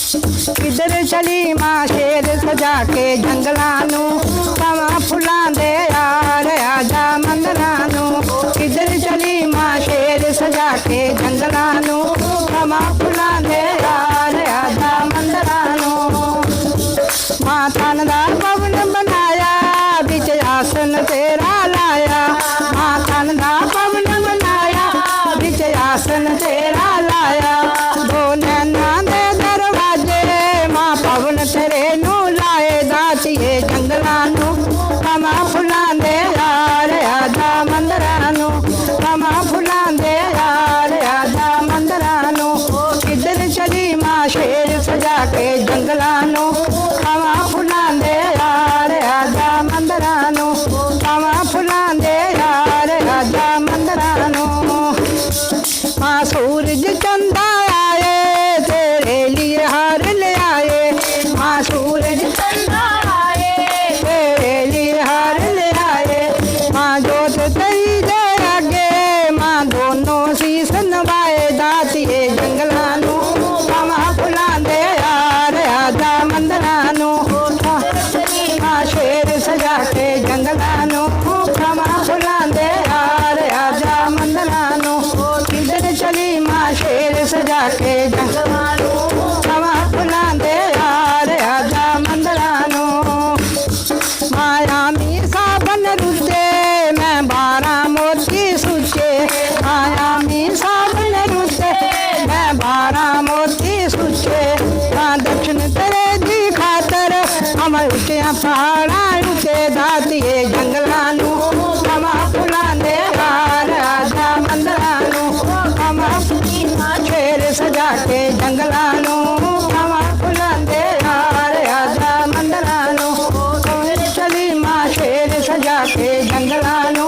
किधर चली मां शेर सजा के जंगलां नू, कवां फुलां दे यार आजा मंदरां नू। किधर चली मां शेर सजा के जंगलां नू, कवां फुलां दे यार आजा मंदरां नू। मां तन दा भवन बनाया, बिच आसन तेरा लाया। मां तन दा भवन बनाया, बिच आसन तेरा लाया। दो नैना दे दरवाजे मां भवन तेरे नू लाए। दातिए जंगलां नू, कवां फुलां दे यार आजा मंदरां नू। कवां फुलां दे यार आजा मंदरां नू। किधर चली मां शेर सजा के जंगलां नू, कवां फुलां दे यार आजा मंदरां नू। कवां फुलां दे यार आजा मंदरां नू। मां सूरज चंदा आए, तेरे लिए हार ले आए। मां सूरज चंदा आए, तेरे लिए हार ले आए। मां जोत तेरी दे आगे, मां दोनों शीस नवाए। दातिए जंगलां नू, कवां फुलां दे यार आजा मंदरां नू। मां शेर सजा के जंगलां नू, कवां फुलां दे यार आजा मंदरां नू। किधर चली मां शेर सजा के जंगलां नू, कवां फुलां दे यार आजा मंदरां नू। माया मीर साबन रुते, मैं 12 मोती सुचे। माया मीर साबन रुते, मैं 12 मोती सुचे। मां दक्षिण तेरे दी खातर हम उच्चियां पहाड़ां उते। दातिए जंगलां नू, कवां फुलां दे यार आजा मंदरां नू। कवां शेर सजा के जंगलां नू, कवां फुलां दे यार आजा मंदरां नू। चली मां शेर सजा के जंगलां नू,